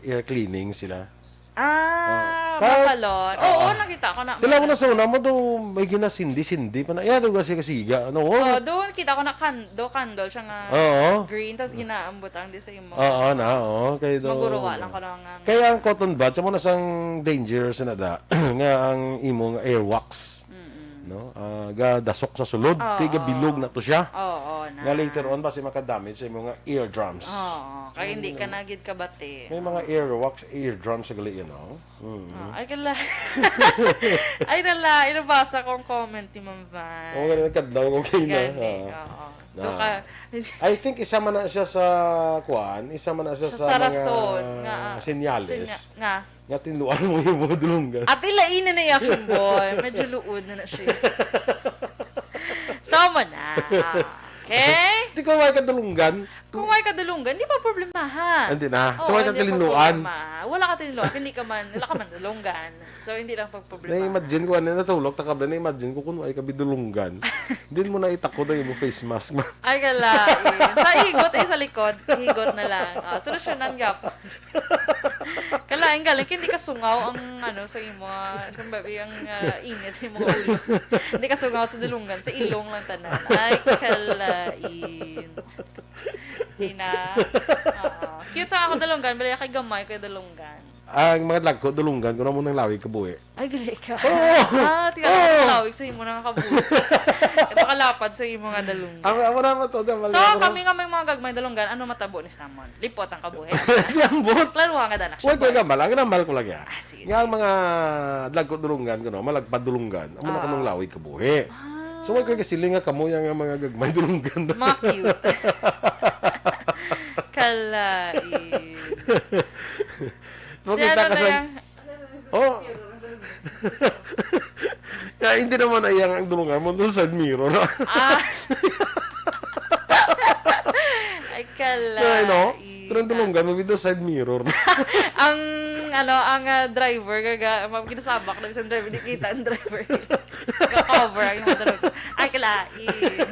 ear cleaning sila. Masalon. Oo, nakita ko na. Tila ko na sa una mo do may ginasindi pa na. Yan kasi kasiga. Ano? Doon kita ko na candle siya nga green tapos ginaambot ang di sa imo. Kay do. Maguruwa lang ko lang. Kaya ang cotton buds mo na sang danger sa nada nga ang imong airwax. No? Dasok sa sulod, kay bilog na to siya. Na. Nga later on basi makadamage sa imong eardrums. Kaya hindi ka nagid kabati. May mga eardrums sa gali, Ay kala. Ay nala, inabasa kong comment ni Ma'am Van. Ganun kadlaw okay na. I think isa man na siya sa isa man na siya sa rason mga senyales. Nga Nga tinuan mo yung mga dulunggan. At ilain na yung action boy. Medyo luod na siya. Sama na. Okay? Hindi ko may kadulunggan. Kung may kadulunggan, di pa problemahan. Hindi na. So, may Oo, hindi katilinuan. problema. Wala ka tiniluan. Wala ka man dulunggan. So, hindi lang pagproblema. Na-imagine ko, natulog, takabla, na-imagine ko kung ay kabidulunggan. Hindi mo na itakot na yung face mask. Ay, kalain. Sa higot, sa likod. Higot na lang. Solusyonan ka po. Kalain galing, hindi ka sungaw ang sa imo, ang init sa imo ulo. Hindi ka sungaw sa dulunggan, sa ilong lang tanan. Ay, kalain. Cute sa ako dalunggan, bali kay gamay kay dalunggan. Ang mga lagko, dulunggan ko na mo ng lawig kabuhi. Ay, gali ka. Tika lawig sa imo nga kabuhi. Ito kalapad sa imo nga dalunggan. Amo naman to. So, kami nga may mga gagmay dalunggan, ano matabo ni Samon? Lipot ang kabuhi. Yambot. Klaruha nga danak Huwag ko gambal. Ang gambal ko lang yan. Sige. Nga ang mga lagko dulunggan ko, malagpad dulunggan. Amo na ko ng lawig kabuhi. So, huwag ko kasiling nga kamo yung mga gagmay dulunggan. Mga cute. Kalain. Makita ka sa... Kaya hindi naman ay ang dulungan mo doon sa mirror. Ay, kalain. Pero ang tulungan, mabito side mirror. ang driver ginasabak na isang driver, di kita ang driver. Cover ang mga dalawang. Ay, kalain.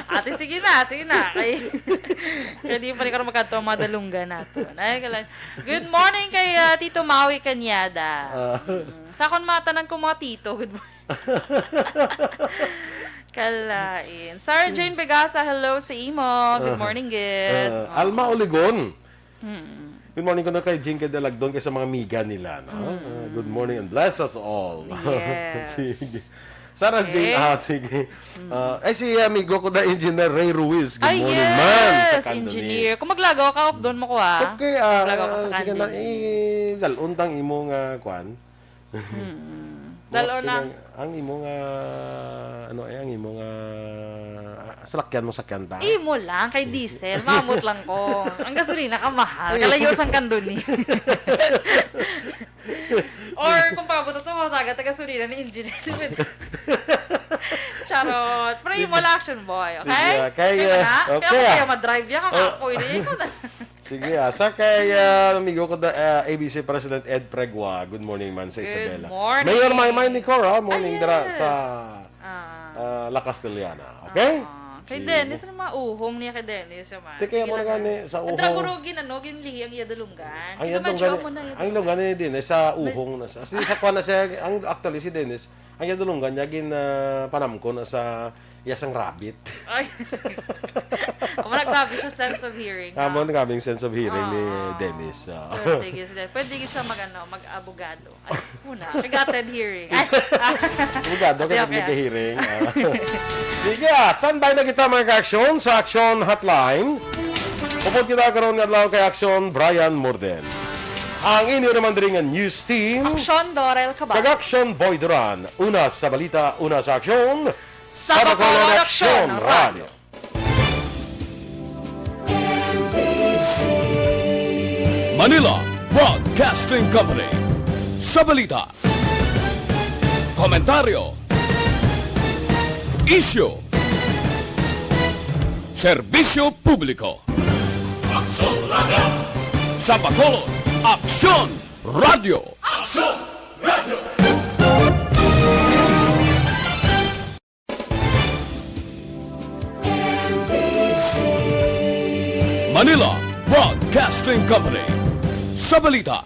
Ate, sige na. Kaya di pa rin ka magkanto ang mga dalunggan natin. Ay, kalain. Good morning kay Tito Maui Kanyada. Sa akong matanan ko mga tito, good morning. Kalain. Sarah Jane Begasa, hello sa imo. Good morning, good. Alma Oligon. Good morning ko na kay Jinke Delagdon kay sa mga miga nila. No? Good morning and bless us all. Yes. Sige. Sarah Jane, sige. Si amigo ko na Engineer Ray Ruiz. Good morning, man. Yes, engineer. Kung maglagaw ka, doon mo ko Okay, maglagaw ka sa sige na, Candle. daluntang imong kwan. Dalo na. Ang imong ang imong salakyan mo sa kanta. Imo lang, kay diesel. Mamut lang ko. Ang gasolina ka mahal. Kalayos ang kanduni. Or kung pabuto ito, taga gasolina ni engineer. Charot. Pero imo lang, action boy. Okay? Sige, kaya kaya madrive yan. Kakapoy na yun. Sige, sa kay amigo ko ABC President Ed Pregua. Good morning man sa Isabela. morning. Mayor Maymay ni Cora, morning Yes. dira sa La Castellana. Okay? Kay Dennis, ano mauhong niya kay Dennis? Di kaya mo na gani sa uhong. Dragurugin, ginlihi ang iyadalunggan. Ang Kinamadyo mo na ang ilonggan ni Dennis sa uhong na sa. Kasi sa kuan na siya, actually si Dennis, ang iyadalunggan niya panamko na sa yasang rabbit. Ay. Grabe siya sense of hearing. Mo na kaming sense of hearing ni Dennis. Pwede siya mag-abogado. Ay, muna. Forgotten hearing. Ay. Abogado kasi Okay. hearing. Sige, standby na kita mga ka-aksyon sa Aksyon Hotline. Upod kita karoon nga lang kay Aksyon Brian Morden. Ang inyo naman din ang news team. Aksyon, Dorel, Cabatu. Kag-Aksyon Boy Duran. Una sa balita, una sa aksyon. Sa Bacolod Aksyon Radio. Manila Broadcasting Company. Sa balita. Komentaryo. Isyu. Serbisyo publiko. Aksyon Radio. Sa Bacolod, Aksyon Radio. Aksyon Radio. Manila Broadcasting Company. Sa balita.